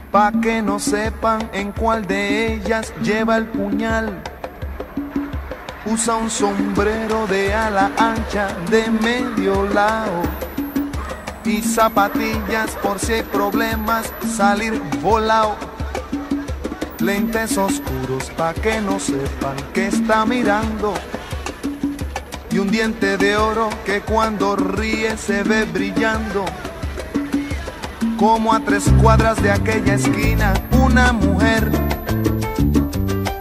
pa' que no sepan en cuál de ellas lleva el puñal. Usa un sombrero de ala ancha de medio lado y zapatillas por si hay problemas salir volado. lentes oscuros pa' que no sepan que está mirando, y un diente de oro que cuando ríe se ve brillando. Como a 3 cuadras de aquella esquina una mujer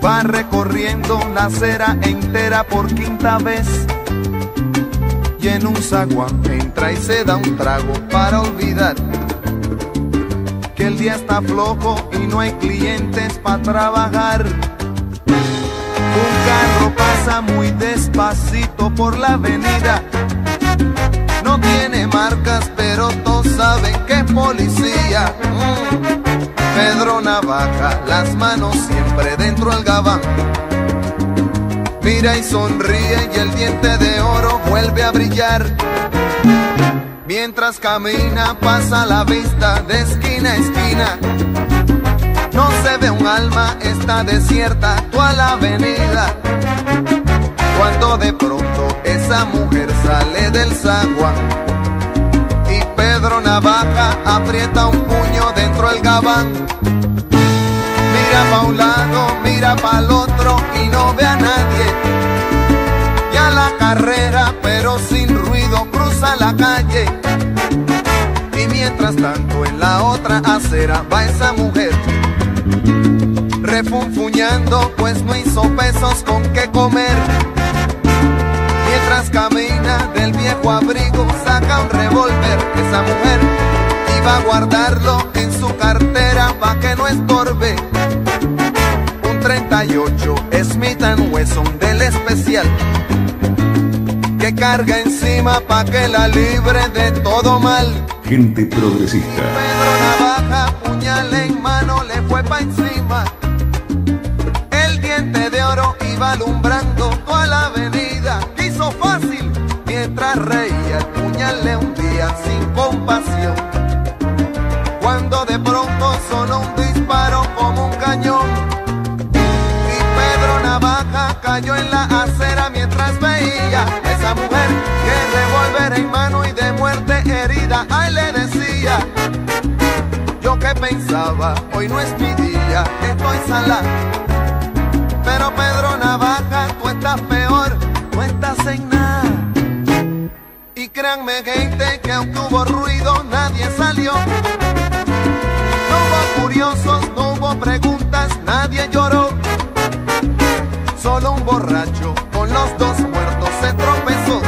va recorriendo la acera entera por 5ª vez, y en un zaguán entra y se da un trago para olvidar que el día está flojo y no hay clientes para trabajar. Un carro pasa muy despacito por la avenida, no tiene marcas pero todos saben que es policía. Pedro Navaja, las manos siempre dentro del gabán, mira y sonríe y el diente de oro vuelve a brillar. Mientras camina pasa la vista de esquina a esquina, no se ve un alma, está desierta toda la avenida. Cuando de pronto esa mujer sale del zaguán y Pedro Navaja aprieta un puño dentro del gabán. Mira pa' un lado, mira pa' el otro y no ve a nadie. Y a la carrera, pero sin ruido, cruza la calle. Y mientras tanto en la otra acera va esa mujer refunfuñando, pues no hizo pesos con qué comer. Mientras camina del viejo abrigo saca un revólver. Esa mujer iba a guardarlo en su cartera pa' que no estorbe. Un 38 Smith & Wesson del especial que carga encima pa' que la libre de todo mal. Gente progresista. Pedro Navaja, puñal en mano, le fue pa' encima. El diente de oro iba alumbrando toda la avenida. Quiso fácil mientras reía, el puñal le hundía sin compasión. Cuando de pronto sonó un disparo como un cañón y Pedro Navaja cayó en la acera mientras veía a esa mujer que revólver en mano y de muerte herida. Ay, le decía, yo que pensaba, hoy no es mi día, estoy salado. Pero Pedro Navaja, tú estás peor, no estás en nada. Y créanme gente que aunque hubo ruido nadie salió. No hubo curiosos, no hubo preguntas, nadie lloró. Solo un borracho con los 2 muertos se tropezó.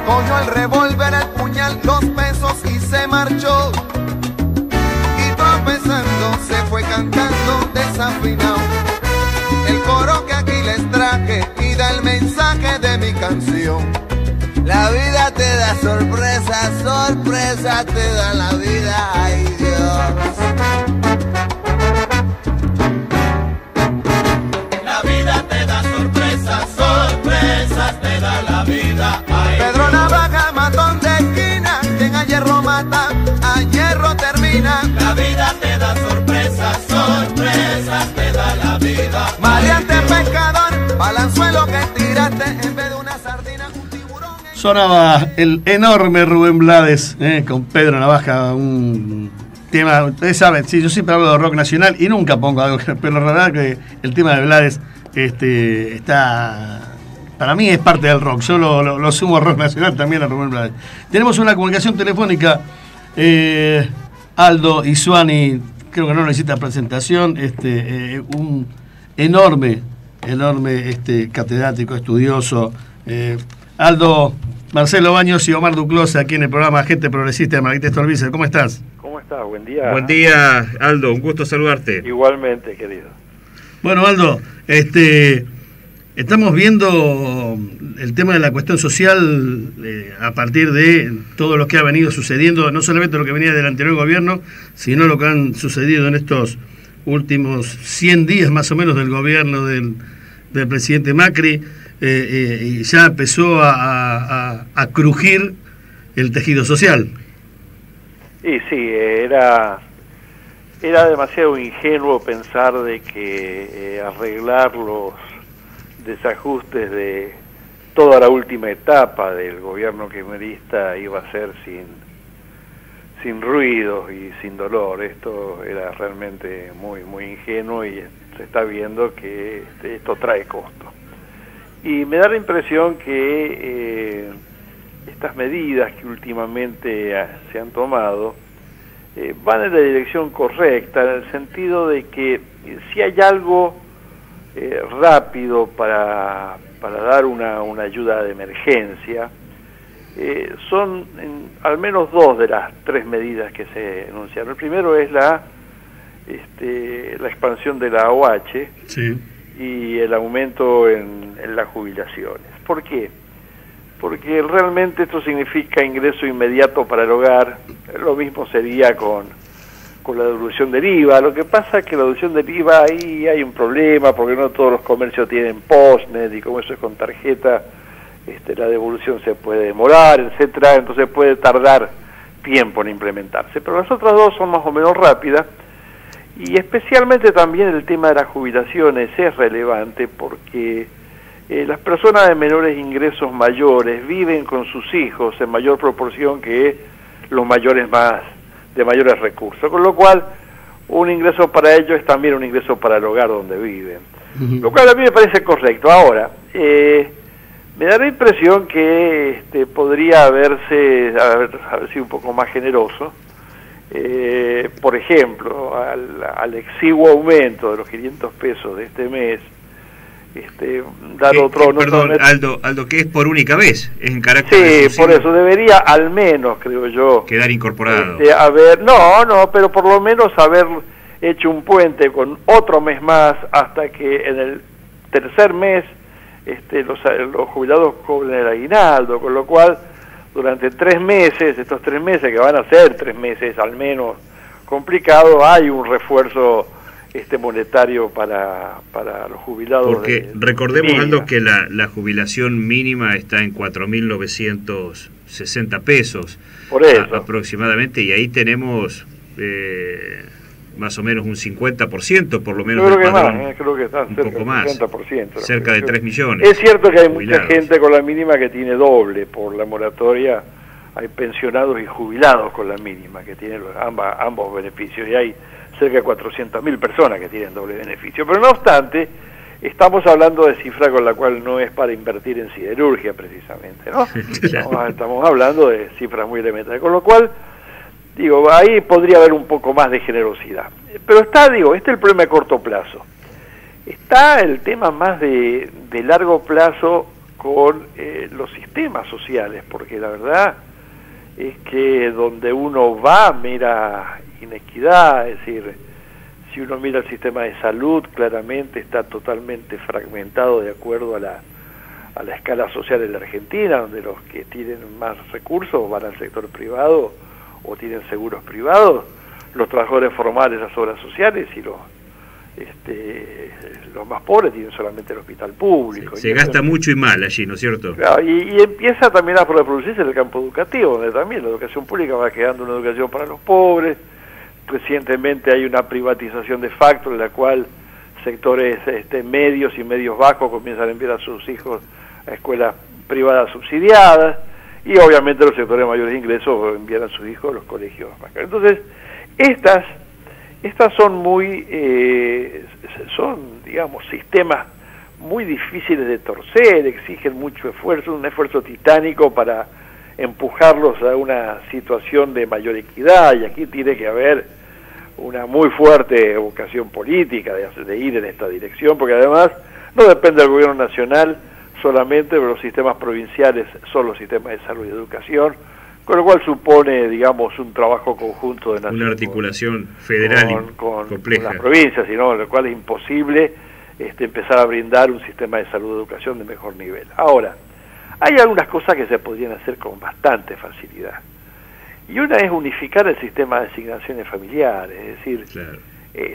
Cogió el revólver, el puñal, los pesos y se marchó. Y tropezando se fue cantando desafinado el coro que aquí les traje y da el mensaje de mi canción. La vida te da sorpresas, sorpresas te da la vida, ay Dios. La vida te da sorpresas, sorpresas te da la vida, ay Pedro Dios. Navaja, matón de esquina, quien a hierro mata, a hierro termina. La vida te da sorpresas, sorpresas te da la vida. Maleante pescador, balanzuelo que tiraste en vez de una sardina, un tiburón. Sonaba el enorme Rubén Blades con Pedro Navaja, un tema, ustedes saben, sí, yo siempre hablo de rock nacional y nunca pongo algo, pero la verdad que el tema de Blades está, para mí es parte del rock, yo lo sumo a rock nacional también a Rubén Blades. Tenemos una comunicación telefónica, Aldo Isuani, creo que no necesita presentación, un enorme catedrático, estudioso. Aldo, Marcelo Baños y Omar Duclos aquí en el programa Gente Progresista de Margarita Stolbizer. ¿Cómo estás? ¿Cómo estás? Buen día. Buen día, Aldo, un gusto saludarte. Igualmente, querido. Bueno, Aldo, estamos viendo el tema de la cuestión social a partir de todo lo que ha venido sucediendo, no solamente lo que venía del anterior gobierno, sino lo que han sucedido en estos últimos 100 días más o menos del gobierno del presidente Macri. Y ya empezó a crujir el tejido social. Y sí, era demasiado ingenuo pensar de que arreglar los desajustes de toda la última etapa del gobierno kirchnerista iba a ser sin ruido y sin dolor. Esto era realmente muy ingenuo y se está viendo que esto trae costo. Y me da la impresión que estas medidas que últimamente se han tomado van en la dirección correcta, en el sentido de que si hay algo rápido para dar una ayuda de emergencia, son al menos 2 de las 3 medidas que se enunciaron. El primero es la expansión de la AOH, Sí. y el aumento en las jubilaciones. ¿Por qué? Porque realmente esto significa ingreso inmediato para el hogar. Lo mismo sería con la devolución del IVA. Lo que pasa es que la devolución del IVA ahí hay un problema, porque no todos los comercios tienen postnet, y como eso es con tarjeta, la devolución se puede demorar, etcétera, entonces puede tardar tiempo en implementarse. Pero las otras 2 son más o menos rápidas, y especialmente también el tema de las jubilaciones es relevante porque las personas de menores ingresos mayores viven con sus hijos en mayor proporción que los mayores de mayores recursos, con lo cual un ingreso para ellos es también un ingreso para el hogar donde viven, lo cual a mí me parece correcto. Ahora, me da la impresión que podría haber sido un poco más generoso. Por ejemplo, al exiguo aumento de los 500 pesos de este mes, dar otro... Perdón, Aldo, que es por única vez, es en carácter... Sí, por eso debería al menos, creo yo... Quedar incorporado. Pero por lo menos haber hecho un puente con otro mes más hasta que en el tercer mes los jubilados cobren el aguinaldo, con lo cual... Durante 3 meses, estos 3 meses que van a ser 3 meses al menos complicados, hay un refuerzo monetario para los jubilados. Porque recordemos, Aldo, que la jubilación mínima está en 4.960 pesos. Por eso. Aproximadamente, y ahí tenemos más o menos un 50%, por lo menos. Yo creo que más, creo que están un cerca poco más, del 50%. cerca de 3 millones. Es cierto que hay jubilados. mucha gente con la mínima que tiene doble por la moratoria. Hay pensionados y jubilados con la mínima que tienen ambos beneficios, y hay cerca de 400.000 personas que tienen doble beneficio. Pero no obstante, estamos hablando de cifra con la cual no es para invertir en siderurgia precisamente, ¿no? Estamos hablando de cifras muy elementales, con lo cual digo, ahí podría haber un poco más de generosidad. Pero este es el problema de corto plazo. Está el tema más de largo plazo con los sistemas sociales, porque la verdad es que donde uno va mira inequidad, es decir, si uno mira el sistema de salud, claramente está totalmente fragmentado de acuerdo a la escala social en la Argentina, donde los que tienen más recursos van al sector privado o tienen seguros privados, los trabajadores formales las obras sociales, y los más pobres tienen solamente el hospital público. Se gasta mucho y mal allí, ¿no es cierto? Claro, y empieza también a reproducirse en el campo educativo, donde también la educación pública va quedando una educación para los pobres. Recientemente hay una privatización de facto en la cual sectores medios y medios bajos comienzan a enviar a sus hijos a escuelas privadas subsidiadas, y obviamente los sectores de mayores ingresos envían a sus hijos a los colegios más caros. Entonces, estas son digamos, sistemas muy difíciles de torcer, exigen mucho esfuerzo, un esfuerzo titánico para empujarlos a una situación de mayor equidad, y aquí tiene que haber una muy fuerte vocación política de ir en esta dirección, porque además no depende del gobierno nacional solamente, pero los sistemas provinciales son los sistemas de salud y educación, con lo cual supone, digamos, un trabajo conjunto de una articulación federal compleja con las provincias, sino lo cual es imposible empezar a brindar un sistema de salud y educación de mejor nivel. Ahora, hay algunas cosas que se podrían hacer con bastante facilidad, y una es unificar el sistema de asignaciones familiares, es decir, claro.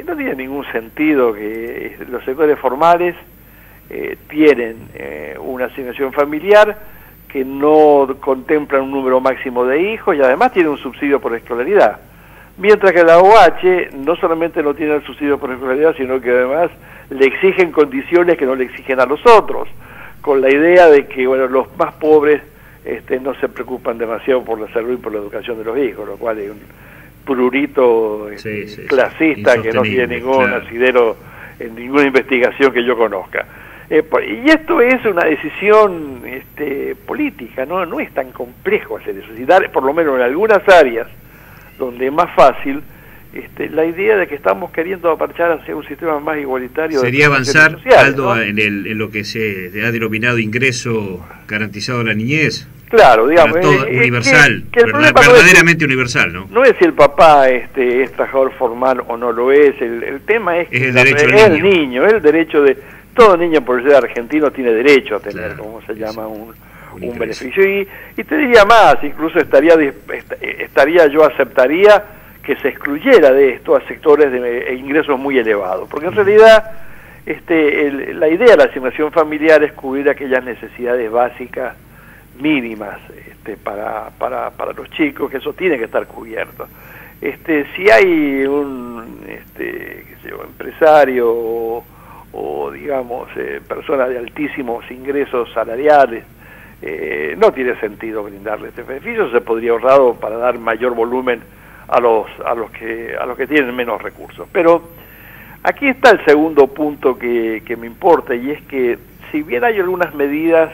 No tiene ningún sentido que los sectores formales tienen una asignación familiar que no contemplan un número máximo de hijos, y además tiene un subsidio por escolaridad, mientras que la OH no solamente no tiene el subsidio por escolaridad, sino que además le exigen condiciones que no le exigen a los otros, con la idea de que los más pobres no se preocupan demasiado por la salud y por la educación de los hijos, lo cual es un prurito clasista que no tiene ningún asidero en ninguna investigación que yo conozca. Y esto es una decisión política, no es tan complejo hacer eso. Si dar, por lo menos en algunas áreas donde es más fácil, la idea de que estamos queriendo aparchar hacia un sistema más igualitario sería avanzar, sociales, Aldo, ¿no? en lo que se ha denominado ingreso garantizado a la niñez. Claro, digamos, universal, que el verdaderamente universal, ¿no? No es si el papá es trabajador formal o no lo es, el tema es que el derecho el niño, el derecho de todo niño por ser argentino tiene derecho a tener, claro, como se llama, un beneficio. Y te diría más, incluso yo aceptaría que se excluyera de esto a sectores de ingresos muy elevados, porque en realidad la idea de la asignación familiar es cubrir aquellas necesidades básicas mínimas para los chicos, que eso tiene que estar cubierto. Si hay un empresario o digamos personas de altísimos ingresos salariales, no tiene sentido brindarle este beneficio. Se podría ahorrado para dar mayor volumen a los que tienen menos recursos. Pero aquí está el segundo punto que me importa, y es que si bien hay algunas medidas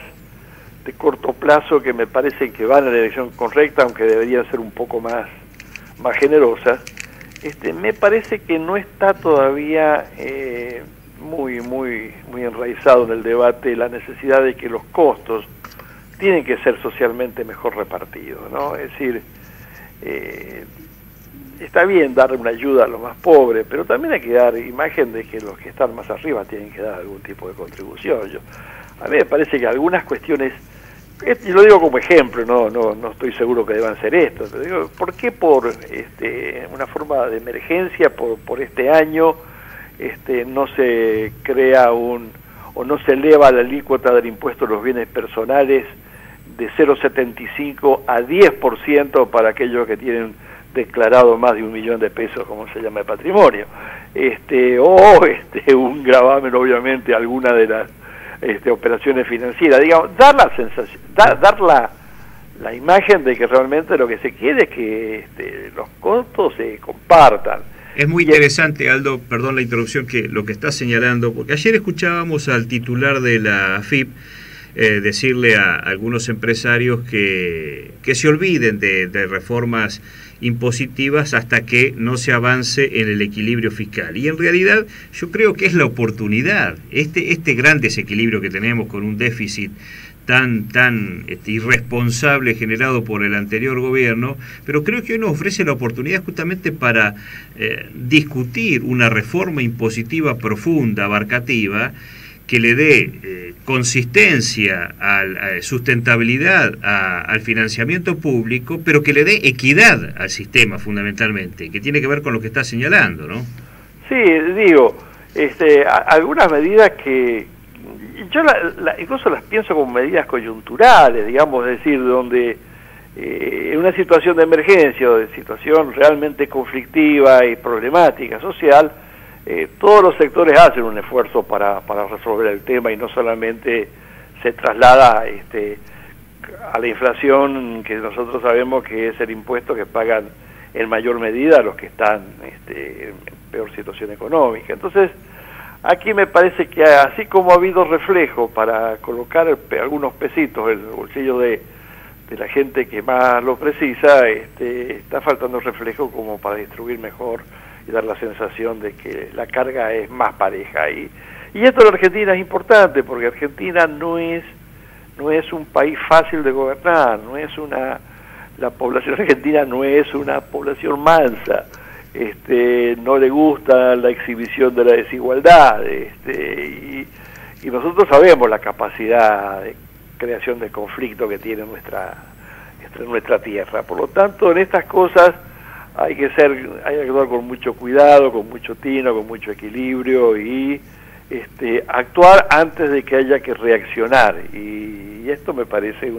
de corto plazo que me parecen que van en la dirección correcta, aunque deberían ser un poco más generosas, me parece que no está todavía muy enraizado en el debate la necesidad de que los costos tienen que ser socialmente mejor repartidos, ¿no? Es decir, está bien dar una ayuda a los más pobres, pero también hay que dar imagen de que los que están más arriba tienen que dar algún tipo de contribución. A mí me parece que algunas cuestiones, y lo digo como ejemplo, no estoy seguro que deban ser esto, pero digo, ¿por qué por una forma de emergencia, por este año, no se crea o no se eleva la alícuota del impuesto a los bienes personales de 0,75 a 10% para aquellos que tienen declarado más de 1 millón de pesos, como se llama, de patrimonio, un gravamen, obviamente, alguna de las operaciones financieras? Digamos, dar la sensación, dar la imagen de que realmente lo que se quiere es que los costos se compartan. Es muy interesante, Aldo, perdón la interrupción, que lo que estás señalando, porque ayer escuchábamos al titular de la AFIP decirle a algunos empresarios que se olviden de reformas impositivas hasta que no se avance en el equilibrio fiscal. Y en realidad yo creo que es la oportunidad, este gran desequilibrio que tenemos con un déficit tan irresponsable generado por el anterior gobierno, pero creo que hoy nos ofrece la oportunidad justamente para discutir una reforma impositiva profunda, abarcativa, que le dé consistencia, sustentabilidad al financiamiento público, pero que le dé equidad al sistema fundamentalmente, que tiene que ver con lo que está señalando, ¿no? Sí, digo, algunas medidas que yo incluso las pienso como medidas coyunturales, digamos, es decir, donde en una situación de emergencia o de situación realmente conflictiva y problemática social, todos los sectores hacen un esfuerzo para resolver el tema y no solamente se traslada a la inflación, que nosotros sabemos que es el impuesto que pagan en mayor medida los que están en peor situación económica. Entonces, aquí me parece que así como ha habido reflejo para colocar algunos pesitos en el bolsillo de la gente que más lo precisa, está faltando reflejo como para distribuir mejor y dar la sensación de que la carga es más pareja. Y esto en Argentina es importante, porque Argentina no es un país fácil de gobernar, la población argentina no es una población mansa, no le gusta la exhibición de la desigualdad, y nosotros sabemos la capacidad de creación de conflicto que tiene nuestra tierra. Por lo tanto, en estas cosas hay que actuar con mucho cuidado, con mucho tino, con mucho equilibrio, y actuar antes de que haya que reaccionar. Y esto me parece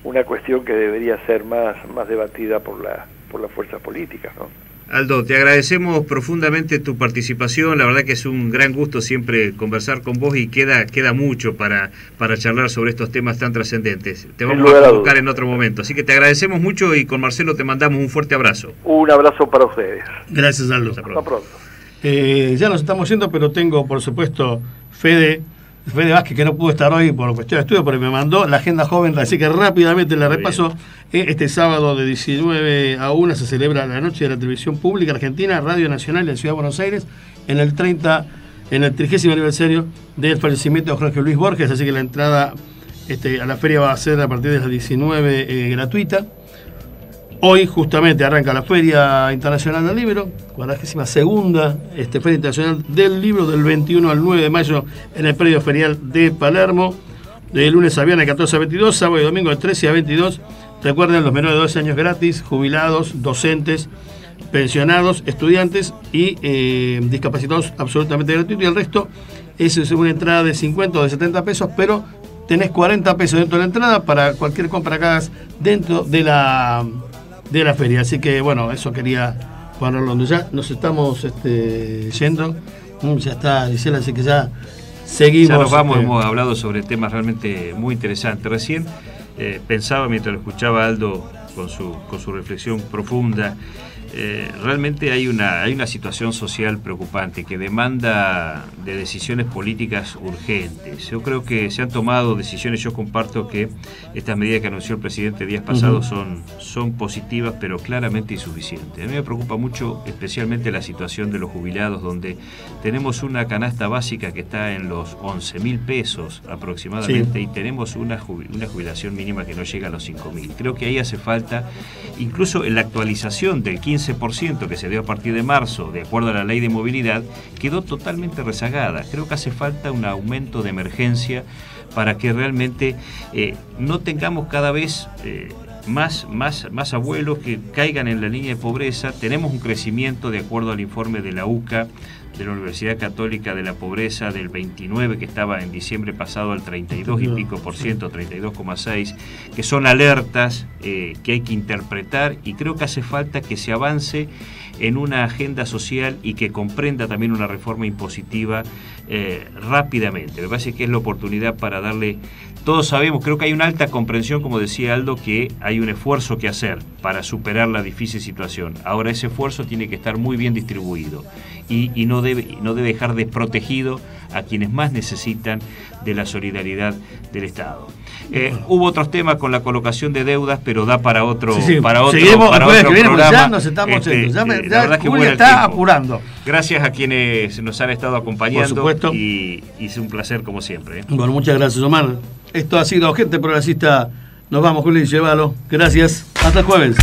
una cuestión que debería ser más debatida por las fuerzas políticas, ¿no? Aldo, te agradecemos profundamente tu participación, la verdad que es un gran gusto siempre conversar con vos y queda mucho para charlar sobre estos temas tan trascendentes. Te vamos a convocar en otro momento, así que te agradecemos mucho y con Marcelo te mandamos un fuerte abrazo. Un abrazo para ustedes. Gracias, Aldo. Hasta pronto. Ya nos estamos yendo, pero tengo, por supuesto, Fede Vázquez, que no pudo estar hoy por cuestión de estudio, porque me mandó la agenda joven, así que rápidamente la repaso. Este sábado de 19 a 1 se celebra la Noche de la Televisión Pública Argentina, Radio Nacional de la Ciudad de Buenos Aires, en el 30º aniversario del fallecimiento de Jorge Luis Borges, así que la entrada a la feria va a ser a partir de las 19 gratuita. Hoy justamente arranca la Feria Internacional del Libro, 42ª Feria Internacional del Libro, del 21 al 9 de mayo en el predio ferial de Palermo, de lunes a viernes 14 a 22, sábado y domingo de 13 a 22. Recuerden, los menores de 12 años gratis, jubilados, docentes, pensionados, estudiantes y discapacitados absolutamente gratuito, y el resto es una entrada de 50 o de 70 pesos, pero tenés 40 pesos dentro de la entrada para cualquier compra que hagas dentro de la feria. Así que bueno, eso quería ponerlo. Ya nos estamos yendo. Ya está Gisela, así que ya seguimos. Ya nos vamos, hemos hablado sobre temas realmente muy interesantes. Recién pensaba, mientras lo escuchaba Aldo con su reflexión profunda, realmente hay una situación social preocupante que demanda de decisiones políticas urgentes. Yo creo que se han tomado decisiones, yo comparto que estas medidas que anunció el presidente días pasados son positivas, pero claramente insuficientes. A mí me preocupa mucho especialmente la situación de los jubilados, donde tenemos una canasta básica que está en los 11.000 pesos aproximadamente, y tenemos una jubilación mínima que no llega a los 5.000. Creo que ahí hace falta, incluso en la actualización del 15% que se dio a partir de marzo, de acuerdo a la ley de movilidad, quedó totalmente rezagada. Creo que hace falta un aumento de emergencia para que realmente no tengamos cada vez más abuelos que caigan en la línea de pobreza. Tenemos un crecimiento, de acuerdo al informe de la UCA, de la Universidad Católica, de la pobreza del 29, que estaba en diciembre pasado al 32 y pico por ciento, 32,6, que son alertas que hay que interpretar, y creo que hace falta que se avance en una agenda social y que comprenda también una reforma impositiva rápidamente. Me parece que es la oportunidad para darle... Todos sabemos, creo que hay una alta comprensión, como decía Aldo, que hay un esfuerzo que hacer para superar la difícil situación. Ahora, ese esfuerzo tiene que estar muy bien distribuido y no debe dejar desprotegido a quienes más necesitan de la solidaridad del Estado. Hubo otros temas con la colocación de deudas, pero da para otro, para otro programa. Ya nos estamos yendo. Ya Julia está apurando. Gracias a quienes nos han estado acompañando. Por supuesto. Y es un placer como siempre. Bueno, muchas gracias, Omar. Esto ha sido Gente Progresista. Nos vamos, Juli, llévalo. Gracias. Hasta el jueves.